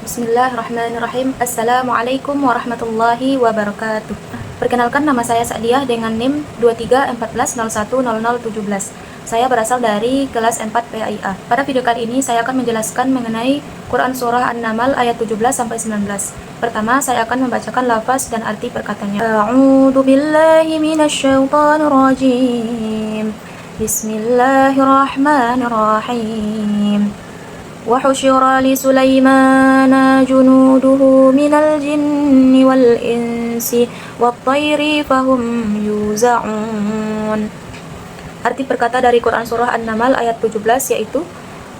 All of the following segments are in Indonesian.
Bismillahirrahmanirrahim. Assalamualaikum warahmatullahi wabarakatuh. Perkenalkan, nama saya Sa'diyah dengan NIM 2314010017. Saya berasal dari kelas 4 PAIA. Pada video kali ini saya akan menjelaskan mengenai Quran Surah An-Naml ayat 17-19. Pertama, saya akan membacakan lafaz dan arti perkataannya. A'udzu billahi minasyaitonir rajim. Bismillahirrahmanirrahim. وحشر لسليمان جنوده من الجن والإنس والطير فهم يوزعون. Arti perkata dari Quran Surah An-Naml ayat 17 yaitu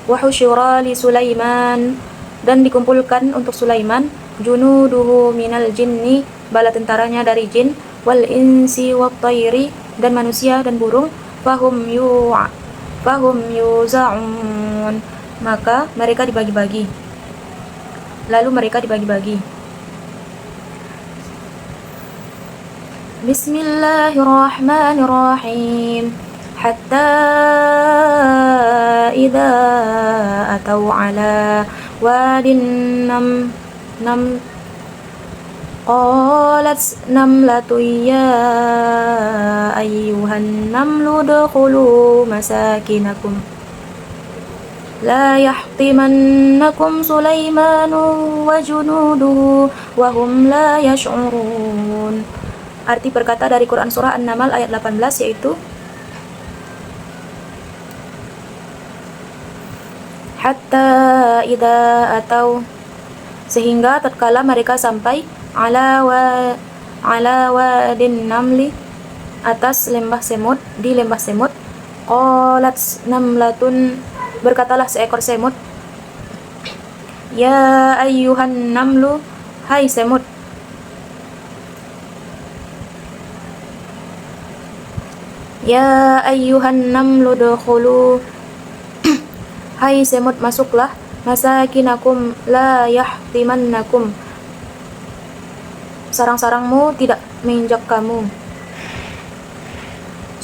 وحشر لسليمان, dan dikumpulkan untuk Sulaiman, junuduhu minal jinni, bala tentaranya dari jin, wal insi wat tayri, dan manusia dan burung, fahum yuzaun, maka mereka dibagi-bagi. Lalu mereka dibagi-bagi. Bismillahirrahmanirrahim. Hatta idza atau ala wadin nam qalat namlatu ya ayyuhan namlu udkhulu masakinakum la yahtimannakum Sulaimanu wa junuduhu wa hum la yash'urun. Arti perkata dari Quran Surah An-Naml ayat 18 yaitu hatta idza atau, sehingga tatkala mereka sampai ala wadin namli, atas lembah semut, di lembah semut, qalat namlatun, berkatalah seekor semut, ya ayyuhan namlu, hai semut, ya ayyuhan namlu dukhulu, hai semut masuklah, masakinakum la yahtimannakum, sarang-sarangmu tidak menginjak kamu,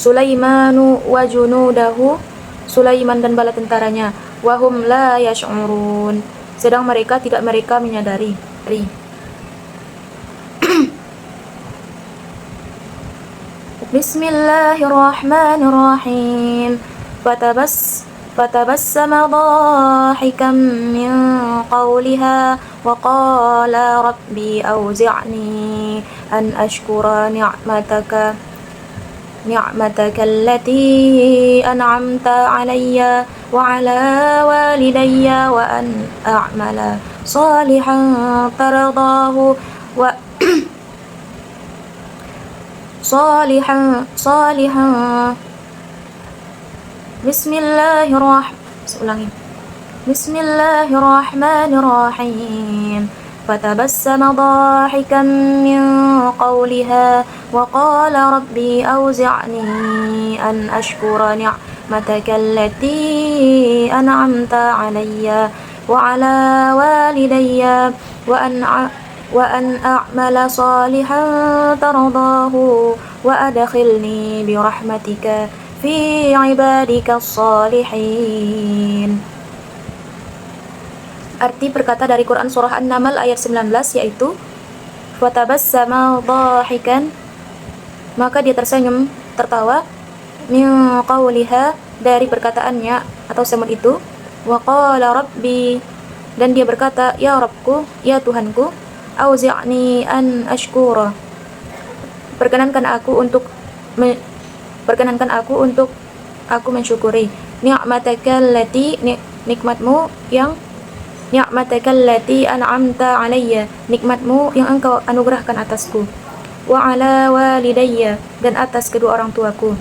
Sulaimanu wa junudahu, Sulaiman dan bala tentaranya, wahum la yash'urun, sedang mereka tidak menyadari. Bismillahirrahmanirrahim. Fatabassama dhahikan min qawliha wa qala rabbi awzi'ni an ashkura ni'mataka allati an'amta alayya wa ala walidayya wa an a'mala salihan tardahu wa salihan Bismillahirrahmanirrahim. Fatabassama dhahikan min qawliha wa qala rabbi awzi'ni an ashkura ni'mataka allati an'amta alayya wa ala walidayya wa an a'mala salihan tardahu wa adkhilni bi rahmatika fi ibadika salihin. Arti perkata dari Quran Surah An-Naml ayat 19 yaitu fatabassama dhahikan, maka dia tersenyum, tertawa, min qawliha, dari perkataannya atau semut itu, wa qala rabbi, dan dia berkata, ya Rabbku, ya Tuhanku, auzi'ni an ashkura, perkenankan aku untuk aku mensyukuri ni'mataka allati, nikmatmu yang an'amta alayya, nikmatmu yang engkau anugerahkan atasku, wa ala walidayya, dan atas kedua orang tuaku,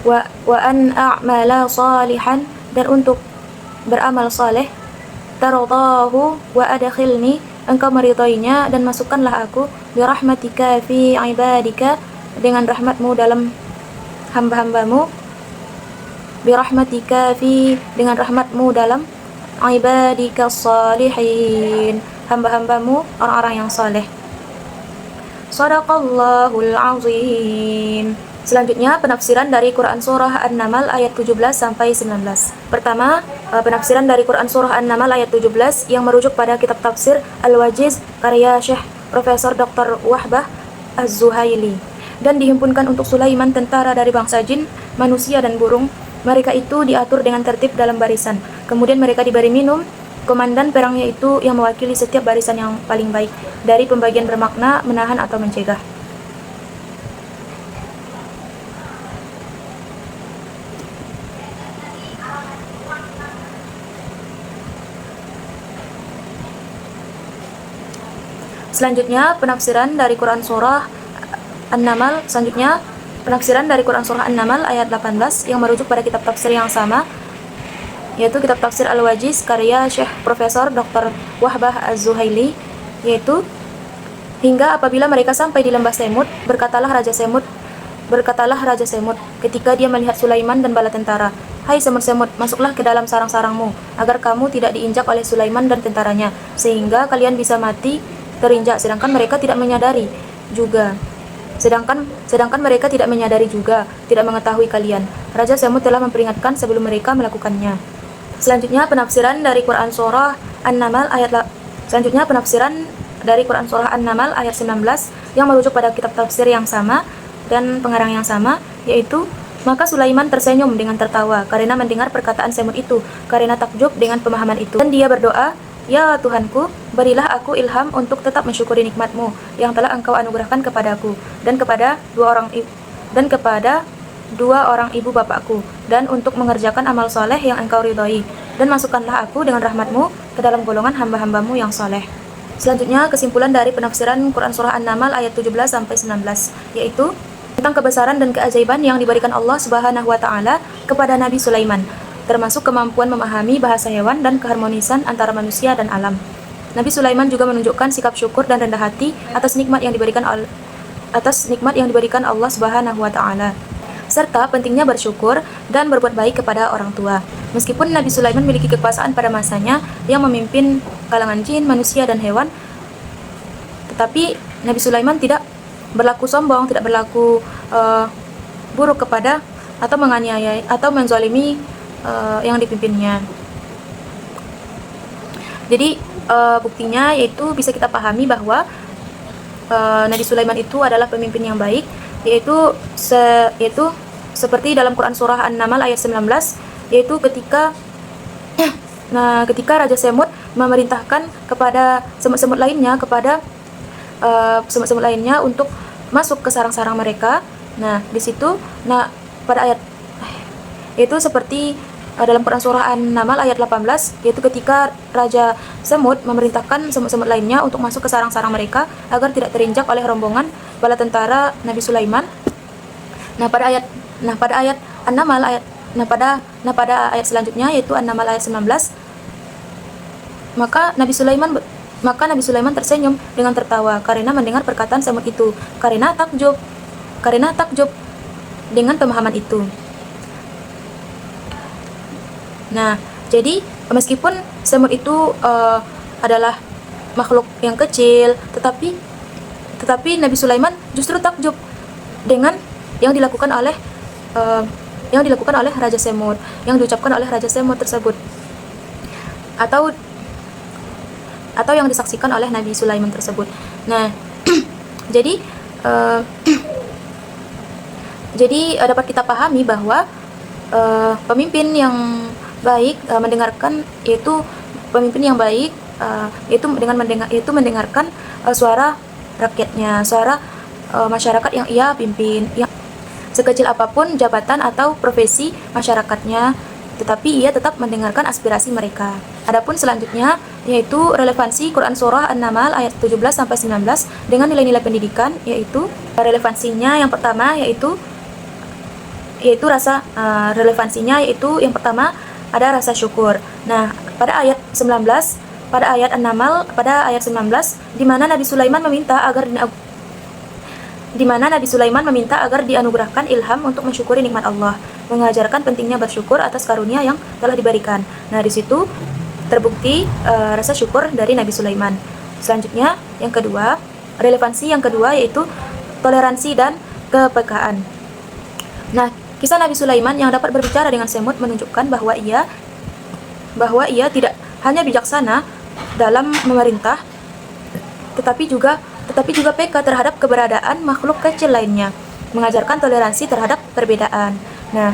wa an a'mala salihan, dan untuk beramal saleh, tardahu, wa adkhilni, engkau meridainya dan masukkanlah aku, bi rahmatika fi ibadika, dengan rahmatmu dalam hamba-hambamu, birahmatika fi, dengan rahmatmu dalam ibadika salihin, hamba-hambamu orang-orang yang saleh. Shadaqallahul azim. Selanjutnya, penafsiran dari Quran Surah An-Naml ayat 17-19. Pertama, penafsiran dari Quran Surah An-Naml ayat 17 yang merujuk pada kitab tafsir Al-Wajiz karya Syekh Profesor Dr. Wahbah Az-Zuhaili. Dan dihimpunkan untuk Sulaiman tentara dari bangsa jin, manusia dan burung. Mereka itu diatur dengan tertib dalam barisan. Kemudian mereka diberi minum. Komandan perangnya itu yang mewakili setiap barisan yang paling baik dari pembagian bermakna menahan atau mencegah. Selanjutnya, penafsiran dari Quran Surah An-Naml. Selanjutnya, penafsiran dari Quran Surah An-Naml ayat 18 yang merujuk pada kitab tafsir yang sama, yaitu kitab tafsir Al-Wajiz karya Syekh Profesor Dr. Wahbah Az-Zuhaili, yaitu hingga apabila mereka sampai di lembah Semud, berkatalah Raja Semud ketika dia melihat Sulaiman dan bala tentara, "Hai Semud-Semud, masuklah ke dalam sarang-sarangmu, agar kamu tidak diinjak oleh Sulaiman dan tentaranya, sehingga kalian bisa mati terinjak, sedangkan mereka tidak menyadari juga. Sedangkan mereka tidak menyadari juga, tidak mengetahui kalian. Raja Semud telah memperingatkan sebelum mereka melakukannya." Selanjutnya, penafsiran dari Quran Surah An-Naml ayat Selanjutnya, penafsiran dari Quran Surah An-Naml ayat 19 yang merujuk pada kitab tafsir yang sama dan pengarang yang sama, yaitu, maka Sulaiman tersenyum dengan tertawa karena mendengar perkataan Semud itu, karena takjub dengan pemahaman itu. Dan dia berdoa, "Ya Tuhanku, berilah aku ilham untuk tetap mensyukuri nikmat-Mu yang telah Engkau anugerahkan kepadaku dan kepada dua orang ibu bapakku, dan untuk mengerjakan amal soleh yang Engkau ridhoi, dan masukkanlah aku dengan rahmat-Mu ke dalam golongan hamba-hamba-Mu yang soleh." Selanjutnya, kesimpulan dari penafsiran Quran Surah An-Naml ayat 17-19, yaitu tentang kebesaran dan keajaiban yang diberikan Allah Subhanahu wa Ta'ala kepada Nabi Sulaiman, termasuk kemampuan memahami bahasa hewan dan keharmonisan antara manusia dan alam. Nabi Sulaiman juga menunjukkan sikap syukur dan rendah hati atas nikmat yang diberikan Allah Subhanahu wa Ta'ala, serta pentingnya bersyukur dan berbuat baik kepada orang tua. Meskipun Nabi Sulaiman memiliki kekuasaan pada masanya yang memimpin kalangan jin, manusia, dan hewan, tetapi Nabi Sulaiman tidak berlaku sombong, tidak berlaku buruk kepada atau menganiaya atau menzalimi yang dipimpinnya. Jadi buktinya yaitu bisa kita pahami bahwa Nabi Sulaiman itu adalah pemimpin yang baik, yaitu seperti dalam Quran Surah An-Naml ayat 19, yaitu ketika Raja Semud memerintahkan kepada semut-semut lainnya untuk masuk ke sarang-sarang mereka. Nah, di situ pada ayat itu seperti dalam Quran Surah An-Naml ayat 18, yaitu ketika Raja Semud memerintahkan semut-semut lainnya untuk masuk ke sarang-sarang mereka agar tidak terinjak oleh rombongan bala tentara Nabi Sulaiman. Pada ayat An-Naml pada ayat selanjutnya, yaitu An-Naml ayat 19, maka Nabi Sulaiman tersenyum dengan tertawa karena mendengar perkataan Semud itu, karena takjub dengan pemahaman itu. Nah, jadi meskipun semut itu adalah makhluk yang kecil, tetapi Nabi Sulaiman justru takjub dengan yang dilakukan oleh Raja Semud, yang diucapkan oleh Raja Semud tersebut, atau yang disaksikan oleh Nabi Sulaiman tersebut. Nah, jadi dapat kita pahami bahwa pemimpin yang baik mendengarkan, yaitu pemimpin yang baik yaitu mendengarkan suara rakyatnya, suara masyarakat yang ia pimpin, yang sekecil apapun jabatan atau profesi masyarakatnya, tetapi ia tetap mendengarkan aspirasi mereka. Adapun selanjutnya yaitu relevansi Quran Surah An-Naml ayat 17-19 dengan nilai-nilai pendidikan, yaitu relevansinya yang pertama yaitu yang pertama ada rasa syukur. Nah, pada ayat An-Naml pada ayat 19, di mana Nabi Sulaiman meminta agar dianugerahkan ilham untuk mensyukuri nikmat Allah, mengajarkan pentingnya bersyukur atas karunia yang telah diberikan. Nah, di situ terbukti rasa syukur dari Nabi Sulaiman. Selanjutnya, relevansi yang kedua yaitu toleransi dan kepekaan. Nah, kisah Nabi Sulaiman yang dapat berbicara dengan semut menunjukkan bahwa ia tidak hanya bijaksana dalam memerintah, tetapi juga peka terhadap keberadaan makhluk kecil lainnya, mengajarkan toleransi terhadap perbedaan. Nah,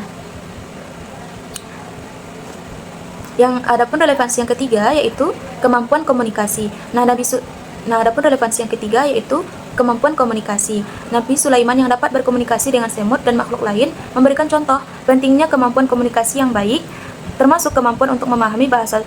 yang adapun relevansi yang ketiga yaitu kemampuan komunikasi. Adapun relevansi yang ketiga yaitu kemampuan komunikasi. Nabi Sulaiman yang dapat berkomunikasi dengan semut dan makhluk lain memberikan contoh pentingnya kemampuan komunikasi yang baik, termasuk kemampuan untuk memahami bahasa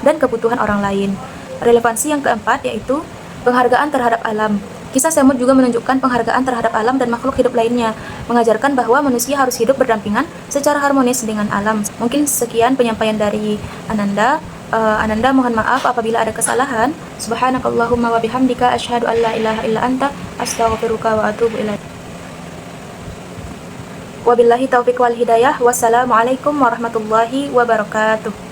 dan kebutuhan orang lain. Relevansi yang keempat yaitu penghargaan terhadap alam. Kisah semut juga menunjukkan penghargaan terhadap alam dan makhluk hidup lainnya, mengajarkan bahwa manusia harus hidup berdampingan secara harmonis dengan alam. Mungkin sekian penyampaian dari Ananda. Ananda mohon maaf apabila ada kesalahan. Subhanakallahumma wa bihamdika asyhadu an la ilaha illa anta astaghfiruka wa atubu ilaik. Wabillahi taufiq wal hidayah. Wassalamualaikum warahmatullahi wabarakatuh.